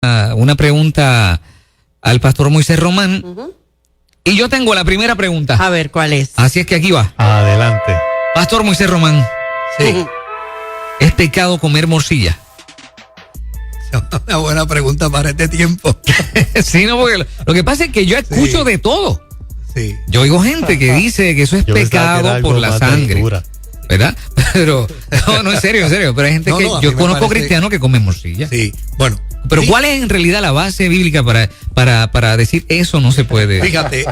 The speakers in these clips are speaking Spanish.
una pregunta al pastor Moisés Román. Y yo tengo la primera pregunta. A ver, ¿cuál es? Así es que aquí va. Adelante. Pastor Moisés Román. Sí. ¿Es pecado comer morcilla? Una buena pregunta para este tiempo. Sí, no, porque lo que pasa es que yo escucho de todo. Sí. Yo oigo gente que dice que eso es Yo pensaba que era pecado algo por la más de sangre. altura. ¿Verdad? Pero, no, en serio. Pero hay gente No, que no, a yo mí me conozco parece- cristianos que comen morcilla. Sí. Bueno. Pero sí, ¿cuál es en realidad la base bíblica para decir eso no se puede? Fíjate,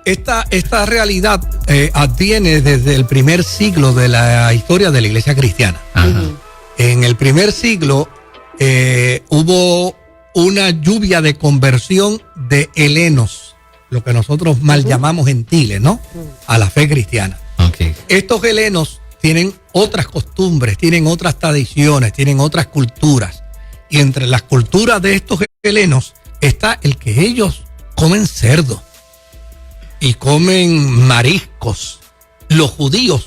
esta realidad adviene desde el primer siglo de la historia de la iglesia cristiana. Ajá. En el primer siglo hubo una lluvia de conversión de helenos, lo que nosotros mal llamamos gentiles, ¿no? A la fe cristiana. Okay. Estos helenos tienen otras costumbres, tienen otras tradiciones, tienen otras culturas. Y entre las culturas de estos helenos está el que ellos comen cerdo y comen mariscos. Los judíos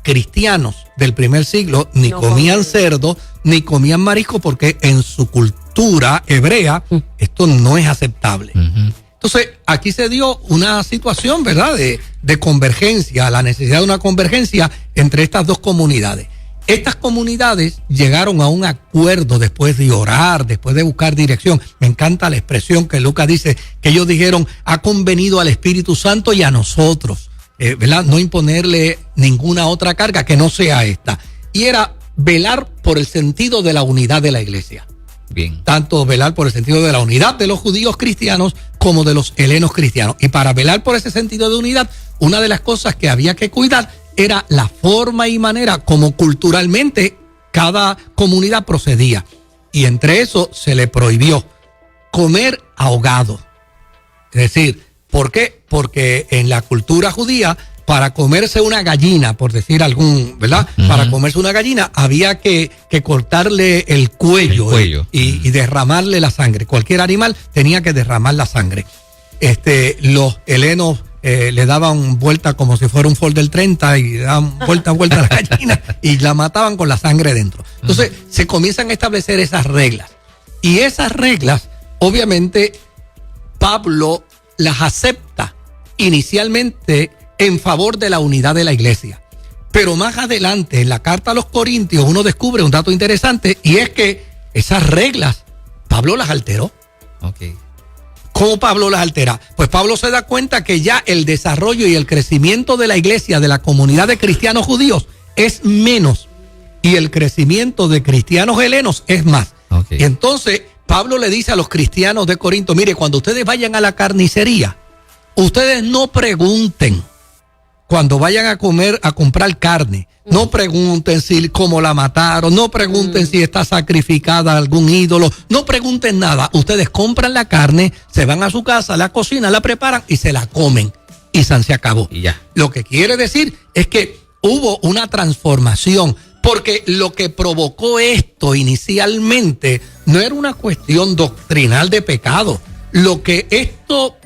cristianos del primer siglo ni No comían comen. cerdo ni comían marisco porque en su cultura hebrea esto no es aceptable. Ujú. Entonces, aquí se dio una situación, ¿verdad?, de convergencia, la necesidad de una convergencia entre estas dos comunidades. Estas comunidades llegaron a un acuerdo después de orar, después de buscar dirección. Me encanta la expresión que Lucas dice, que ellos dijeron, ha convenido al Espíritu Santo y a nosotros, ¿verdad?, no imponerle ninguna otra carga que no sea esta. Y era velar por el sentido de la unidad de la iglesia. Bien. Tanto velar por el sentido de la unidad de los judíos cristianos como de los helenos cristianos. Y para velar por ese sentido de unidad, una de las cosas que había que cuidar era la forma y manera como culturalmente cada comunidad procedía. Y entre eso se le prohibió comer ahogado. Es decir, ¿por qué? Porque en la cultura judía, para comerse una gallina, por decir algún, ¿verdad? Ujú. Para comerse una gallina había que cortarle el cuello, El cuello. y derramarle la sangre. Cualquier animal tenía que derramar la sangre. Los helenos le daban vuelta como si fuera un Ford del 30 y le daban vuelta a la gallina y la mataban con la sangre dentro. Entonces se comienzan a establecer esas reglas. Y esas reglas, obviamente, Pablo las acepta inicialmente en favor de la unidad de la iglesia. Pero más adelante, en la carta a los Corintios, uno descubre un dato interesante y es que esas reglas, Pablo las alteró. Okay. ¿Cómo Pablo las altera? Pues Pablo se da cuenta que ya el desarrollo y el crecimiento de la iglesia, de la comunidad de cristianos judíos, es menos. Y el crecimiento de cristianos helenos es más. Okay. Y entonces Pablo le dice a los cristianos de Corinto, mire, cuando ustedes vayan a la carnicería, ustedes no pregunten cuando vayan a comprar carne. No pregunten si cómo la mataron, no pregunten si está sacrificada a algún ídolo, no pregunten nada. Ustedes compran la carne, se van a su casa, la cocinan, la preparan y se la comen. Y se acabó. Y ya. Lo que quiere decir es que hubo una transformación, porque lo que provocó esto inicialmente no era una cuestión doctrinal de pecado. Lo que esto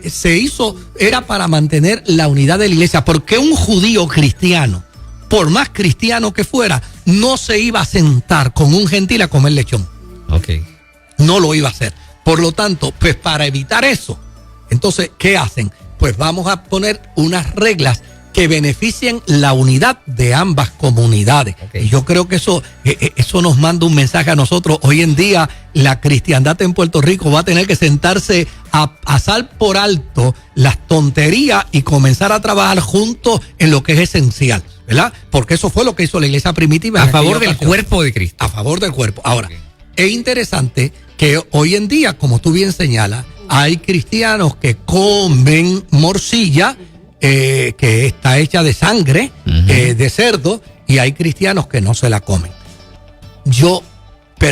se hizo era para mantener la unidad de la iglesia, porque un judío cristiano, por más cristiano que fuera, no se iba a sentar con un gentil a comer lechón. Okay. No lo iba a hacer. Por lo tanto, pues para evitar eso, entonces, ¿qué hacen? Pues vamos a poner unas reglas que beneficien la unidad de ambas comunidades. Okay. Y yo creo que eso nos manda un mensaje a nosotros. Hoy en día, la cristiandad en Puerto Rico va a tener que sentarse a pasar por alto las tonterías y comenzar a trabajar juntos en lo que es esencial, ¿verdad? Porque eso fue lo que hizo la iglesia primitiva. A en favor aquella del ocasión. cuerpo de Cristo. A favor del cuerpo. Ahora, Okay. es interesante que hoy en día, como tú bien señalas, hay cristianos que comen morcilla, que está hecha de sangre, Ujú. de cerdo, y hay cristianos que no se la comen. Yo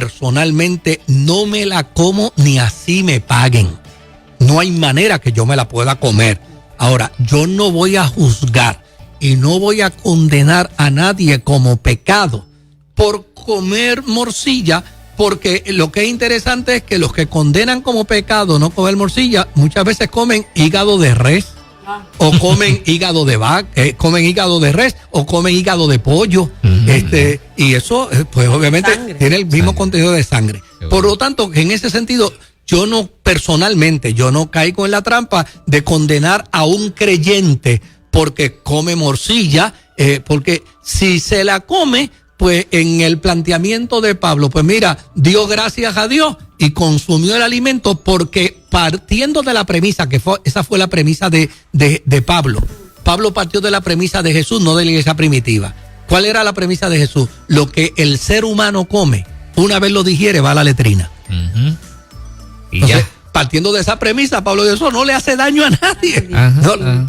personalmente no me la como ni así me paguen. No hay manera que yo me la pueda comer. Ahora, yo no voy a juzgar y no voy a condenar a nadie como pecado por comer morcilla, porque lo que es interesante es que los que condenan como pecado no comer morcilla, muchas veces comen hígado de res, o comen hígado de vaca, comen hígado de res, o comen hígado de pollo, y eso, pues obviamente tiene el mismo contenido de sangre. Por lo tanto, en ese sentido, yo no, personalmente, yo no caigo en la trampa de condenar a un creyente porque come morcilla, porque si se la come, pues en el planteamiento de Pablo, pues mira, dio gracias a Dios y consumió el alimento, porque partiendo de la premisa, esa fue la premisa de Pablo. Pablo partió de la premisa de Jesús, no de la iglesia primitiva. ¿Cuál era la premisa de Jesús? Lo que el ser humano come, una vez lo digiere, va a la letrina. Y entonces, partiendo de esa premisa, Pablo dijo, eso no le hace daño a nadie.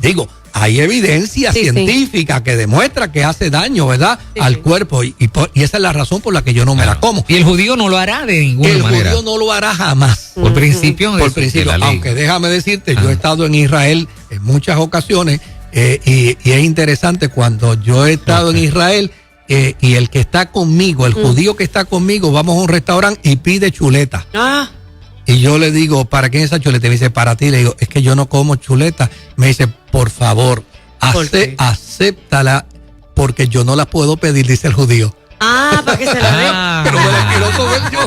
Digo, hay evidencia científica que demuestra que hace daño, ¿verdad? Al cuerpo, y esa es la razón por la que yo no me la como. Y el judío no lo hará de ninguna manera. El judío no lo hará jamás. Por principio. Por principio, aunque déjame decirte, yo he estado en Israel en muchas ocasiones, y es interesante cuando yo he estado en Israel, y el que está conmigo, el judío que está conmigo, vamos a un restaurante y pide chuleta. Y yo le digo, ¿para qué es esa chuleta? Y me dice, para ti. Le digo, es que yo no como chuleta. Me dice, por favor, acéptala, porque yo no la puedo pedir, dice el judío. Para que se la dé. Pero me la quiero comer yo.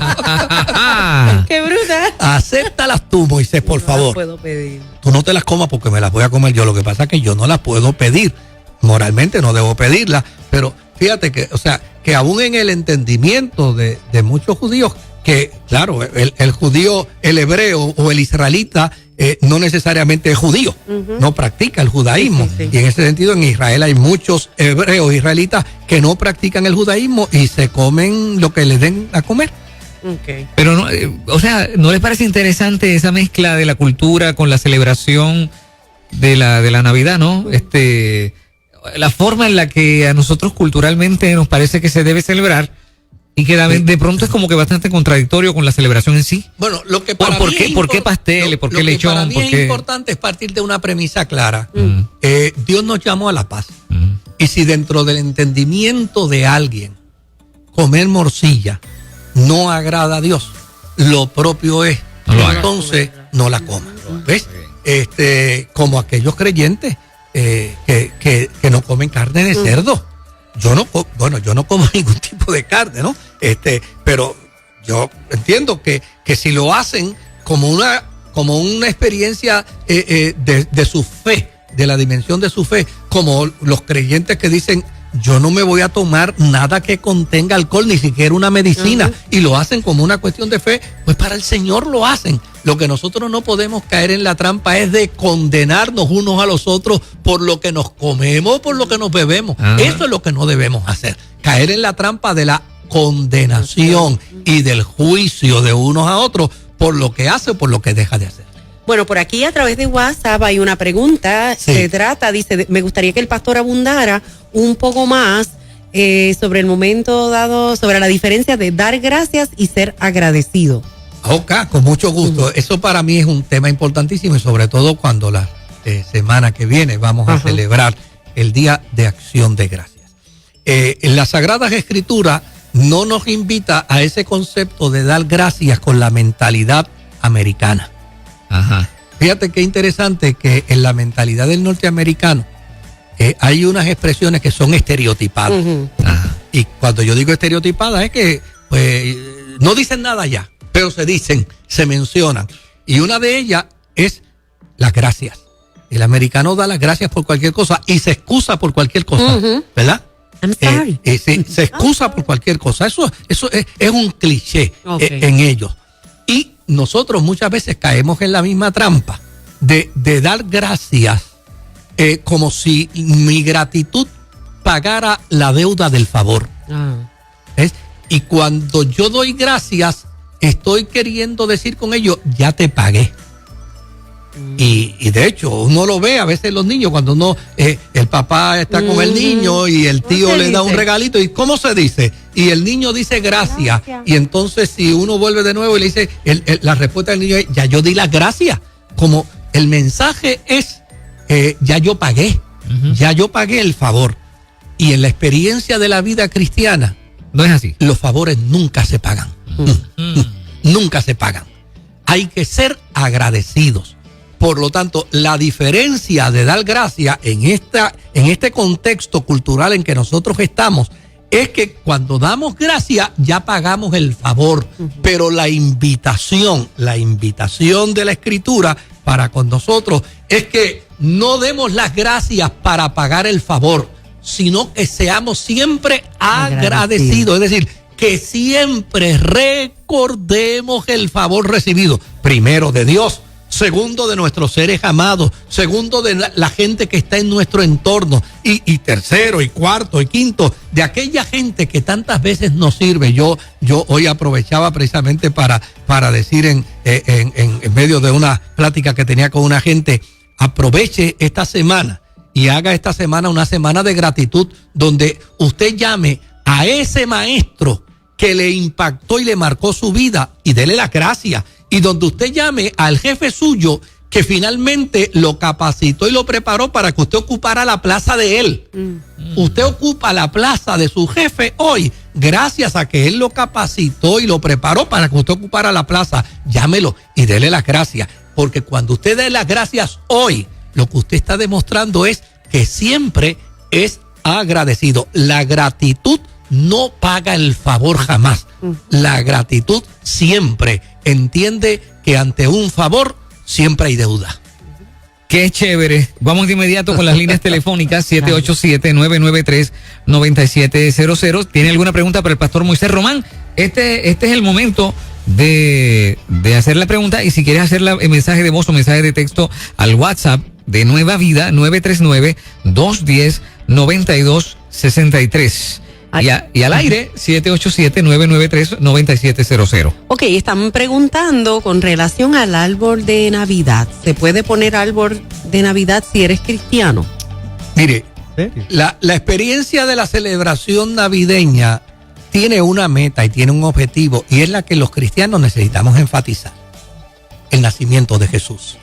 ¡Qué brutal! Acéptalas tú, Moisés, por favor. No las puedo pedir. Tú no te las comas porque me las voy a comer yo. Lo que pasa es que yo no las puedo pedir. Moralmente no debo pedirlas. Pero fíjate que, o sea, que aún en el entendimiento de muchos judíos, que claro, el judío, el hebreo o el israelita no necesariamente es judío, no practica el judaísmo. Y en ese sentido en Israel hay muchos hebreos israelitas que no practican el judaísmo y se comen lo que les den a comer. Pero no, o sea, ¿no les parece interesante esa mezcla de la cultura con la celebración de la Navidad, no? La forma en la que a nosotros culturalmente nos parece que se debe celebrar, y que de pronto es como que bastante contradictorio con la celebración en sí. Bueno, lo que para ¿Por qué pasteles? ¿Por qué lechón? Para mí es importante es partir de una premisa clara. Dios nos llamó a la paz. Y si dentro del entendimiento de alguien comer morcilla no agrada a Dios, lo propio es, entonces no la coma. ¿Ves? Como aquellos creyentes que no comen carne de cerdo. Yo no como ningún tipo de carne, ¿no? Pero yo entiendo que si lo hacen como una experiencia de su fe, de la dimensión de su fe, como los creyentes que dicen, yo no me voy a tomar nada que contenga alcohol, ni siquiera una medicina, y lo hacen como una cuestión de fe, pues para el Señor lo hacen. Lo que nosotros no podemos caer en la trampa es de condenarnos unos a los otros por lo que nos comemos, por lo que nos bebemos. Eso es lo que no debemos hacer. Caer en la trampa de la condenación y del juicio de unos a otros por lo que hace o por lo que deja de hacer. Bueno, por aquí a través de WhatsApp hay una pregunta. Se trata, dice, me gustaría que el pastor abundara un poco más sobre el momento dado, sobre la diferencia de dar gracias y ser agradecido. Ok, con mucho gusto. Eso para mí es un tema importantísimo, y sobre todo cuando la semana que viene vamos a celebrar el Día de Acción de Gracias. En las Sagradas Escrituras no nos invita a ese concepto de dar gracias con la mentalidad americana. Fíjate qué interesante que en la mentalidad del norteamericano hay unas expresiones que son estereotipadas. Y cuando yo digo estereotipadas es que pues, no dicen nada ya, pero se mencionan. Y una de ellas es las gracias. El americano da las gracias por cualquier cosa y se excusa por cualquier cosa, ¿verdad? I'm sorry. Se excusa por cualquier cosa. Eso es un cliché en ellos. Y nosotros muchas veces caemos en la misma trampa de dar gracias como si mi gratitud pagara la deuda del favor. ¿Ves? Y cuando yo doy gracias, estoy queriendo decir con ello, ya te pagué. Y de hecho, uno lo ve a veces los niños, cuando uno, el papá está con el niño y el tío le da un regalito. ¿Y cómo se dice? Y el niño dice gracias. Y entonces si uno vuelve de nuevo y le dice, la respuesta del niño es, ya yo di las gracias. Como el mensaje es, ya yo pagué, ya yo pagué el favor. Y en la experiencia de la vida cristiana, no es así. Los favores nunca se pagan. Nunca se pagan. Hay que ser agradecidos. Por lo tanto, la diferencia de dar gracias en este contexto cultural en que nosotros estamos es que cuando damos gracias ya pagamos el favor, pero la invitación de la Escritura para con nosotros es que no demos las gracias para pagar el favor, sino que seamos siempre agradecidos. Es decir, que siempre recordemos el favor recibido, primero de Dios, segundo de nuestros seres amados, segundo de la gente que está en nuestro entorno y tercero y cuarto y quinto de aquella gente que tantas veces nos sirve. Yo hoy aprovechaba precisamente para decir en medio de una plática que tenía con una gente, aproveche esta semana y haga esta semana una semana de gratitud donde usted llame a ese maestro que le impactó y le marcó su vida y dele las gracias. Y donde usted llame al jefe suyo que finalmente lo capacitó y lo preparó para que usted ocupara la plaza de él. Usted ocupa la plaza de su jefe hoy gracias a que él lo capacitó y lo preparó para que usted ocupara la plaza. Llámelo y dele las gracias. Porque cuando usted dé las gracias hoy, lo que usted está demostrando es que siempre es agradecido. La gratitud no paga el favor jamás. La gratitud siempre entiende que ante un favor siempre hay deuda. Qué chévere. Vamos de inmediato con las líneas telefónicas 787-993-9700. ¿Tiene alguna pregunta para el pastor Moisés Román? Este es el momento de hacer la pregunta, y si quieres hacerla en mensaje de voz o mensaje de texto al WhatsApp de Nueva Vida 939-210-9263. Y al aire, 787-993-9700. Ok, están preguntando con relación al árbol de Navidad. ¿Se puede poner árbol de Navidad si eres cristiano? Mire, la experiencia de la celebración navideña tiene una meta y tiene un objetivo, y es la que los cristianos necesitamos enfatizar: el nacimiento de Jesús.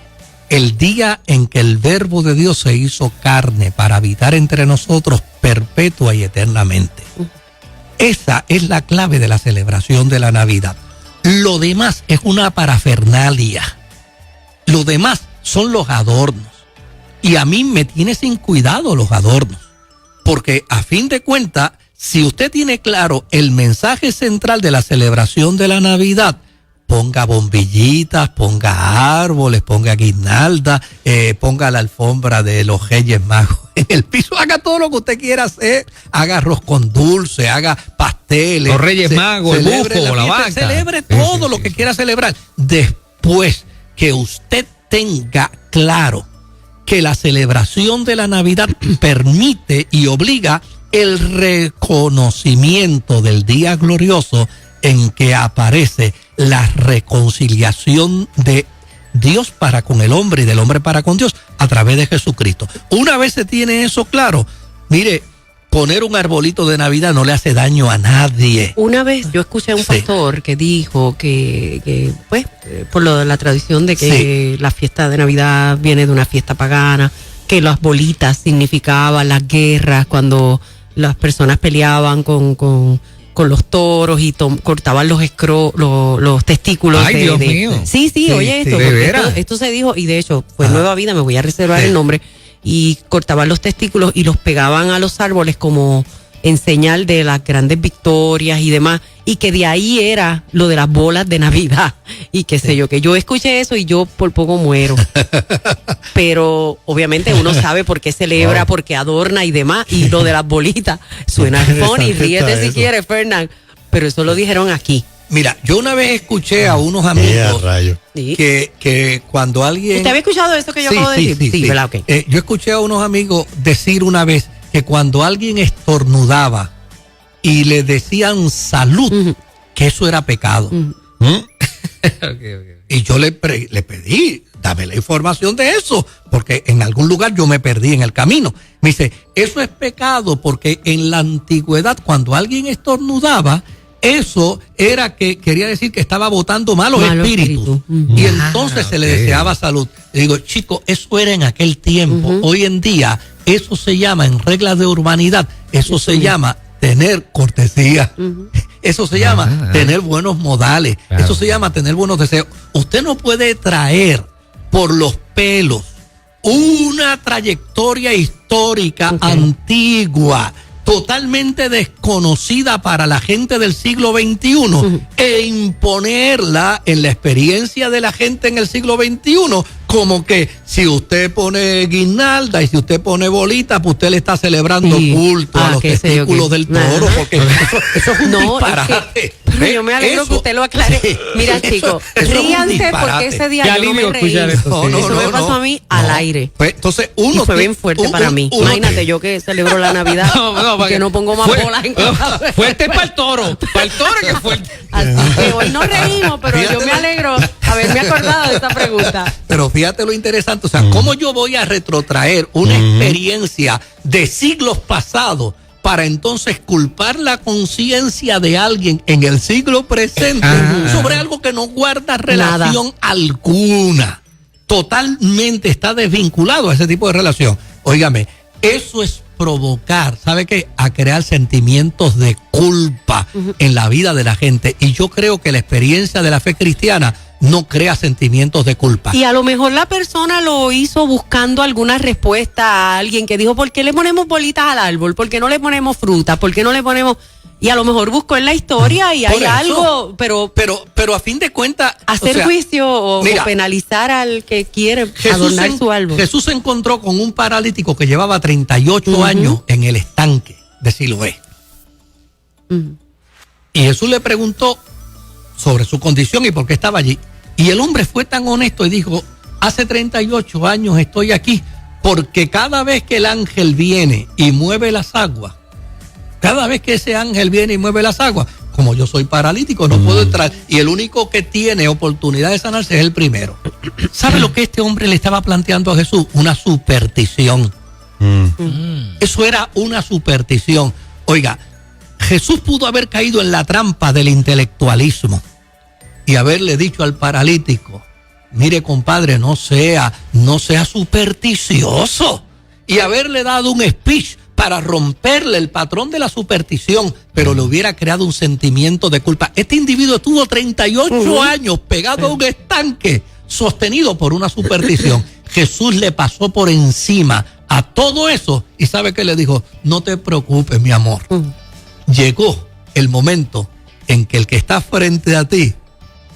El día en que el Verbo de Dios se hizo carne para habitar entre nosotros perpetua y eternamente. Esa es la clave de la celebración de la Navidad. Lo demás es una parafernalia. Lo demás son los adornos. Y a mí me tiene sin cuidado los adornos. Porque a fin de cuentas, si usted tiene claro el mensaje central de la celebración de la Navidad, ponga bombillitas, ponga árboles, ponga guirnaldas, ponga la alfombra de los Reyes Magos en el piso, haga todo lo que usted quiera hacer, haga arroz con dulce, haga pasteles. Los Reyes Magos, el bufo, la vaca. Celebre todo lo que quiera celebrar. Después que usted tenga claro que la celebración de la Navidad permite y obliga el reconocimiento del día glorioso en que aparece la reconciliación de Dios para con el hombre y del hombre para con Dios a través de Jesucristo. Una vez se tiene eso claro, mire, poner un arbolito de Navidad no le hace daño a nadie. Una vez yo escuché a un pastor que dijo que pues, por lo de la tradición de que la fiesta de Navidad viene de una fiesta pagana, que las bolitas significaban las guerras cuando las personas peleaban con los toros y cortaban los testículos. Ay, Dios mío. Sí, oye esto, esto se dijo, y de hecho fue Nueva Vida, me voy a reservar el nombre, y cortaban los testículos y los pegaban a los árboles como en señal de las grandes victorias y demás, y que de ahí era lo de las bolas de Navidad y qué sé yo, que yo escuché eso y yo por poco muero. Pero obviamente uno sabe por qué celebra, por qué adorna y demás, y lo de las bolitas suena funny, ríete si quieres, Fernán, pero eso lo dijeron aquí. Mira, yo una vez escuché a unos amigos que cuando alguien... ¿Usted había escuchado eso que yo acabo de decir? Sí, ¿verdad? Okay. Yo escuché a unos amigos decir una vez que cuando alguien estornudaba y le decían salud, que eso era pecado. Y yo le pedí, dame la información de eso, porque en algún lugar yo me perdí en el camino. Me dice, eso es pecado porque en la antigüedad cuando alguien estornudaba, eso era que quería decir que estaba botando malos espíritus. Y entonces se le deseaba salud. Le digo, chico, eso era en aquel tiempo. Hoy en día, eso se llama, en reglas de urbanidad, eso se llama tener cortesía. Eso se llama tener buenos modales. Eso se llama tener buenos deseos. Usted no puede traer por los pelos. Una trayectoria histórica antigua, totalmente desconocida para la gente del siglo XXI, e imponerla en la experiencia de la gente en el siglo XXI, como que si usted pone guirnalda y si usted pone bolita, pues usted le está celebrando culto a los testículos del toro, porque eso es un disparate. Pero yo me alegro que usted lo aclare. Sí, mira, chicos, ríanse porque ese día yo no me reí. Eso me pasó a mí al aire. Pues, entonces uno fue bien fuerte para mí. Imagínate, yo que celebro la Navidad, que no pongo más bolas en casa. Fuerte para el toro que es fuerte. Así que hoy nos reímos, pero yo me alegro haberme acordado de esta pregunta. Pero fíjate lo interesante, o sea, ¿cómo yo voy a retrotraer una experiencia de siglos pasados para entonces culpar la conciencia de alguien en el siglo presente sobre algo que no guarda relación alguna? Totalmente está desvinculado a ese tipo de relación. Óigame, eso es provocar, ¿sabe qué? A crear sentimientos de culpa en la vida de la gente. Y yo creo que la experiencia de la fe cristiana no crea sentimientos de culpa. Y a lo mejor la persona lo hizo buscando alguna respuesta a alguien que dijo, ¿por qué le ponemos bolitas al árbol? ¿Por qué no le ponemos fruta? ¿Por qué no le ponemos...? Y a lo mejor buscó en la historia y hay algo, pero a fin de cuentas... Hacer juicio o penalizar al que quiere adornar su árbol. Jesús se encontró con un paralítico que llevaba 38 años en el estanque de Siloé. Y Jesús le preguntó sobre su condición y por qué estaba allí. Y el hombre fue tan honesto y dijo, hace 38 años estoy aquí porque cada vez que el ángel viene y mueve las aguas, cada vez que ese ángel viene y mueve las aguas, como yo soy paralítico, no puedo entrar. Y el único que tiene oportunidad de sanarse es el primero. ¿Sabe lo que este hombre le estaba planteando a Jesús? Una superstición. Eso era una superstición. Oiga, Jesús pudo haber caído en la trampa del intelectualismo y haberle dicho al paralítico, mire compadre, no sea supersticioso, y haberle dado un speech para romperle el patrón de la superstición, pero le hubiera creado un sentimiento de culpa. Este individuo estuvo 38 años pegado a un estanque, sostenido por una superstición. Jesús le pasó por encima a todo eso y ¿sabe qué le dijo? No te preocupes, mi amor. Llegó el momento en que el que está frente a ti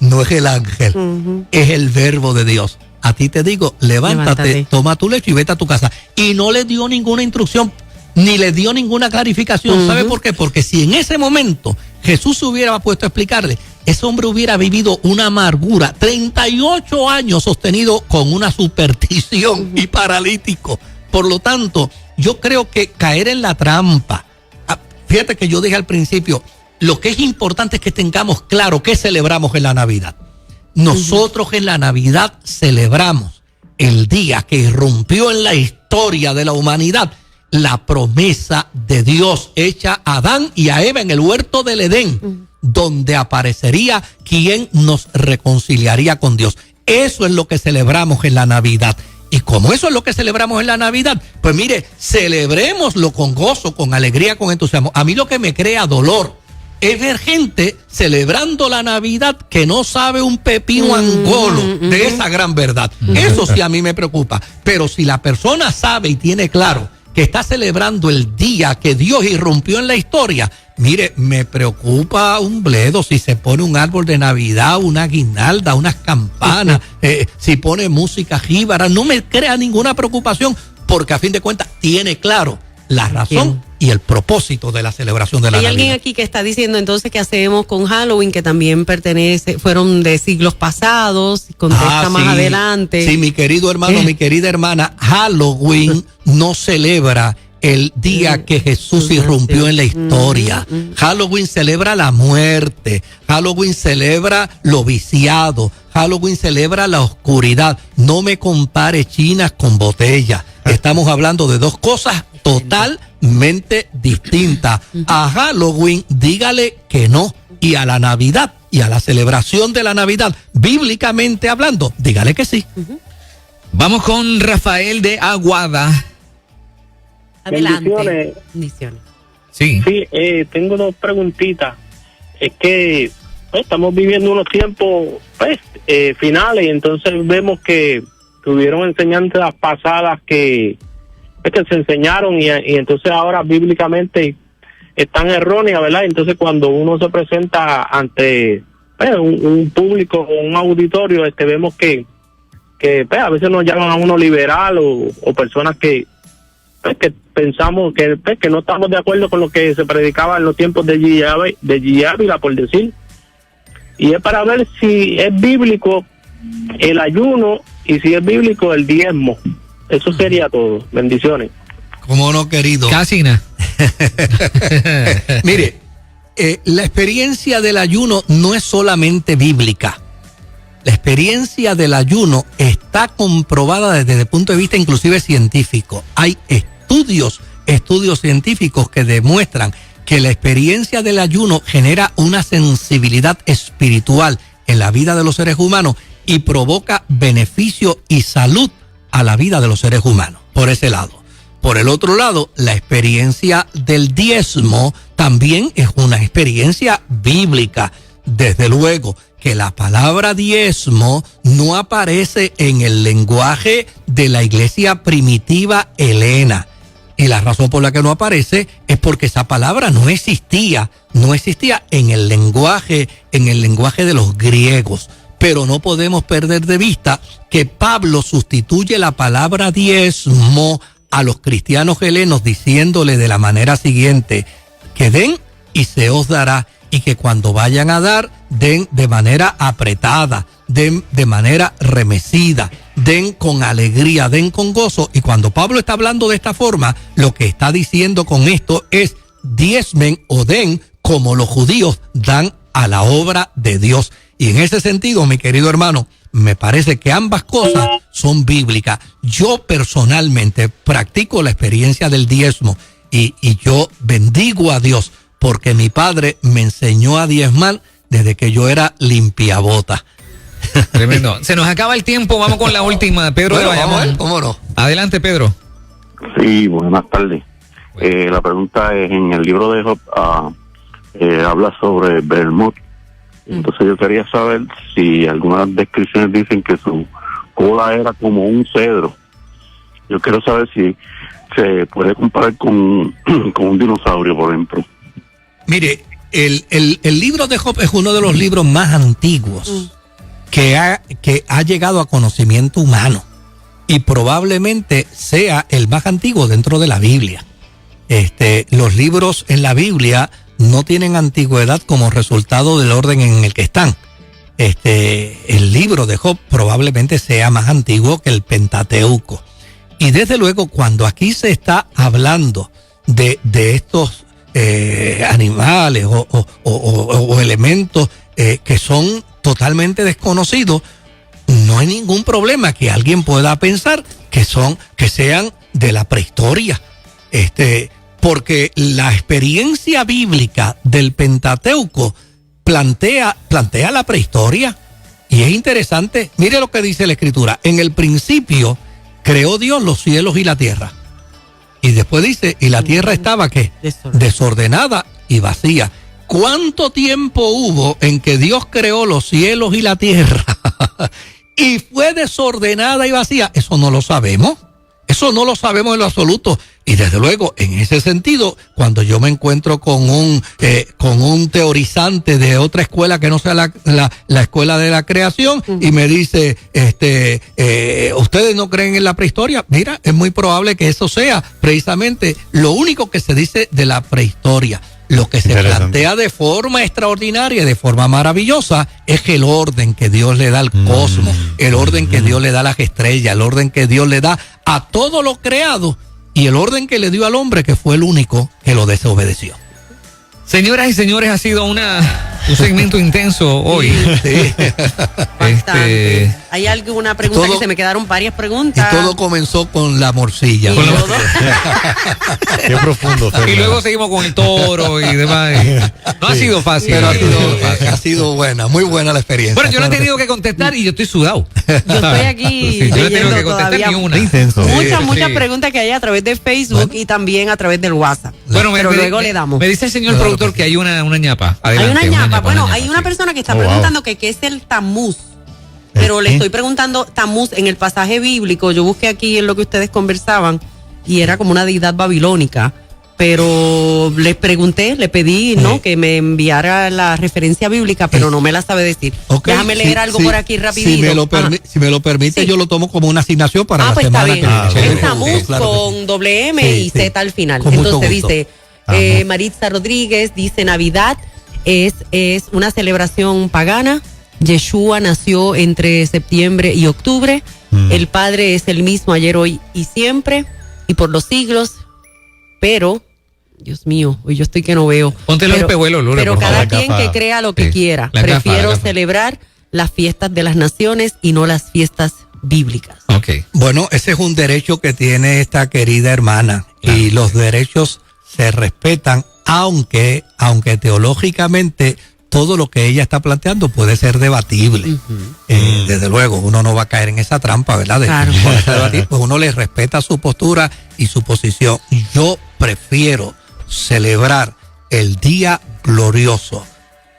no es el ángel, es el verbo de Dios. A ti te digo, levántate, toma tu lecho y vete a tu casa. Y no le dio ninguna instrucción, ni le dio ninguna clarificación. ¿Sabe por qué? Porque si en ese momento Jesús se hubiera puesto a explicarle, ese hombre hubiera vivido una amargura, 38 años sostenido con una superstición y paralítico. Por lo tanto, yo creo que caer en la trampa, fíjate que yo dije al principio, lo que es importante es que tengamos claro qué celebramos en la Navidad. Nosotros en la Navidad celebramos el día que irrumpió en la historia de la humanidad la promesa de Dios hecha a Adán y a Eva en el huerto del Edén, donde aparecería quien nos reconciliaría con Dios. Eso es lo que celebramos en la Navidad. Y como eso es lo que celebramos en la Navidad, pues mire, celebrémoslo con gozo, con alegría, con entusiasmo. A mí lo que me crea dolor es ver gente celebrando la Navidad que no sabe un pepino angolo de esa gran verdad. Eso sí a mí me preocupa. Pero si la persona sabe y tiene claro que está celebrando el día que Dios irrumpió en la historia, mire, me preocupa un bledo si se pone un árbol de Navidad, una guirnalda, unas campanas, si pone música jíbara, no me crea ninguna preocupación, porque a fin de cuentas tiene claro la razón y el propósito de la celebración de la Navidad. Hay alguien aquí que está diciendo entonces qué hacemos con Halloween, que también fueron de siglos pasados, contesta más adelante. Sí, mi querido hermano, mi querida hermana, Halloween no celebra el día que Jesús irrumpió en la historia. Halloween celebra la muerte, Halloween celebra lo viciado, Halloween celebra la oscuridad. No me compare chinas con botellas. Estamos hablando de dos cosas totalmente distintas. A Halloween dígale que no, y a la Navidad y a la celebración de la Navidad, bíblicamente hablando, dígale que sí. Vamos con Rafael de Aguada. Adelante. Bendiciones. Sí, tengo dos preguntitas. Es que estamos viviendo unos tiempos finales, entonces vemos que hubieron enseñanzas pasadas que se enseñaron y entonces ahora bíblicamente están erróneas, ¿verdad? Entonces cuando uno se presenta ante un público o un auditorio, vemos que a veces nos llaman a uno liberal o personas que pensamos que no estamos de acuerdo con lo que se predicaba en los tiempos de G. Ávila, por decir. Y es para ver si es bíblico el ayuno y si es bíblico el diezmo. Eso sería todo. Bendiciones. ¿Cómo no, querido? Casi nada. Mire, la experiencia del ayuno no es solamente bíblica. La experiencia del ayuno está comprobada desde el punto de vista inclusive científico. Hay estudios científicos que demuestran que la experiencia del ayuno genera una sensibilidad espiritual en la vida de los seres humanos y provoca beneficio y salud a la vida de los seres humanos, por ese lado. Por el otro lado, la experiencia del diezmo también es una experiencia bíblica. Desde luego que la palabra diezmo no aparece en el lenguaje de la iglesia primitiva helena. Y la razón por la que no aparece es porque esa palabra no existía en el lenguaje de los griegos. Pero no podemos perder de vista que Pablo sustituye la palabra diezmo a los cristianos helenos diciéndole de la manera siguiente: que den y se os dará, y que cuando vayan a dar, den de manera apretada, den de manera remecida, den con alegría, den con gozo. Y cuando Pablo está hablando de esta forma, lo que está diciendo con esto es: diezmen o den como los judíos dan a la obra de Dios. Y en ese sentido, mi querido hermano, me parece que ambas cosas son bíblicas. Yo personalmente practico la experiencia del diezmo y yo bendigo a Dios porque mi padre me enseñó a diezmar desde que yo era limpiabota. Tremendo. Se nos acaba el tiempo, vamos con la última. Pedro de Bayamón. ¿Cómo no? Adelante, Pedro. Sí, buenas tardes. La pregunta es, en el libro de Job habla sobre Bermud. Entonces yo quería saber si algunas descripciones dicen que su cola era como un cedro. Yo quiero saber si se puede comparar con un dinosaurio, por ejemplo. Mire, el libro de Job es uno de los libros más antiguos que ha llegado a conocimiento humano y probablemente sea el más antiguo dentro de la Biblia. Los libros en la Biblia no tienen antigüedad como resultado del orden en el que están. El libro de Job probablemente sea más antiguo que el Pentateuco. Y desde luego, cuando aquí se está hablando de estos animales o elementos que son totalmente desconocidos, no hay ningún problema que alguien pueda pensar que sean de la prehistoria. Porque la experiencia bíblica del Pentateuco plantea la prehistoria. Y es interesante, mire lo que dice la Escritura: en el principio creó Dios los cielos y la tierra. Y después dice, y la tierra estaba ¿qué? Desordenada y vacía. ¿Cuánto tiempo hubo en que Dios creó los cielos y la tierra y fue desordenada y vacía? Eso no lo sabemos. Eso no lo sabemos en lo absoluto. Y desde luego, en ese sentido, cuando yo me encuentro con un teorizante de otra escuela que no sea la escuela de la creación, y me dice, ¿ustedes no creen en la prehistoria? Mira, es muy probable que eso sea precisamente lo único que se dice de la prehistoria. Lo que se plantea de forma extraordinaria y de forma maravillosa es el orden que Dios le da al cosmos, el orden que Dios le da a las estrellas, el orden que Dios le da a todo lo creado y el orden que le dio al hombre, que fue el único que lo desobedeció. Señoras y señores, ha sido un segmento intenso hoy. Sí. Hay alguna pregunta que se me quedaron varias preguntas. Y todo comenzó con la morcilla. Qué profundo. Y luego seguimos con el toro y demás. No ha sido fácil. Pero ha sido buena, muy buena la experiencia. Bueno, yo no he tenido que contestar y yo estoy sudado. Yo estoy aquí yo no he tenido que contestar ni una. Muchas preguntas que hay a través de Facebook y también a través del WhatsApp. Bueno, pero luego le damos. Me dice el señor productor que hay una ñapa. Adelante, hay una ñapa. Bueno, hay una persona que está preguntando que qué es el tamuz. Pero le estoy preguntando, Tamuz, en el pasaje bíblico, yo busqué aquí en lo que ustedes conversaban, y era como una deidad babilónica. Pero le pregunté, le pedí, ¿no? Que me enviara la referencia bíblica, pero no me la sabe decir. Okay, Déjame leer algo por aquí rapidito. Si me lo permite, yo lo tomo como una asignación para la pues semana está bien. que viene. Es Tamuz con doble M y Z al final. Entonces dice, Maritza Rodríguez dice, Navidad es una celebración pagana. Yeshua nació entre septiembre y octubre. El Padre es el mismo ayer, hoy y siempre, y por los siglos. Pero, Dios mío, hoy yo estoy que no veo. Ponte los espejuelos, Lourdes, pero por cada favor. quien que crea lo que quiera. La Prefiero gafa. celebrar las fiestas de las naciones y no las fiestas bíblicas. Okay. Bueno, ese es un derecho que tiene esta querida hermana. Claro. Y los derechos se respetan, aunque teológicamente todo lo que ella está planteando puede ser debatible. Desde luego, uno no va a caer en esa trampa, ¿verdad? Claro. Pues uno le respeta su postura y su posición. Yo prefiero celebrar el día glorioso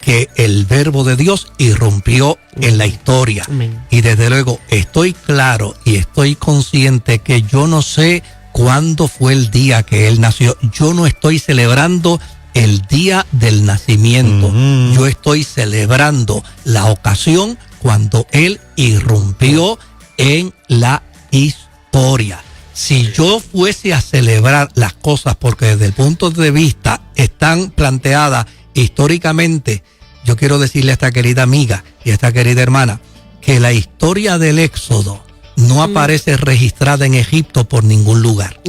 que el verbo de Dios irrumpió en la historia. Amén. Y desde luego estoy claro y estoy consciente que yo no sé cuándo fue el día que él nació. Yo no estoy celebrando el día del nacimiento. Yo estoy celebrando la ocasión cuando él irrumpió en la historia. Si yo fuese a celebrar las cosas porque desde el punto de vista están planteadas históricamente, yo quiero decirle a esta querida amiga y a esta querida hermana que la historia del Éxodo no aparece registrada en Egipto por ningún lugar.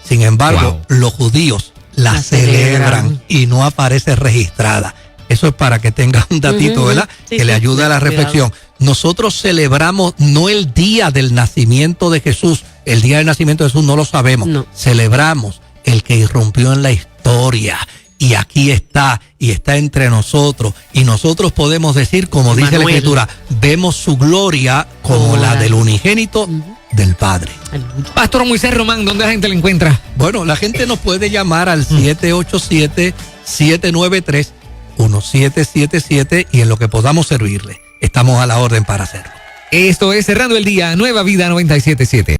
Sin embargo, los judíos la celebran y no aparece registrada. Eso es para que tenga un datito, ¿verdad? Sí, que le ayude a la reflexión. Nosotros celebramos no el día del nacimiento de Jesús. El día del nacimiento de Jesús no lo sabemos. No. Celebramos el que irrumpió en la historia. Y aquí está, y está entre nosotros. Y nosotros podemos decir, como dice la Manuel. Escritura, vemos su gloria como la del unigénito del Padre. Pastor Moisés Román, ¿dónde la gente le encuentra? Bueno, la gente nos puede llamar al 787-793-1777 y en lo que podamos servirle, estamos a la orden para hacerlo. Esto es Cerrando el Día, Nueva Vida 97.7.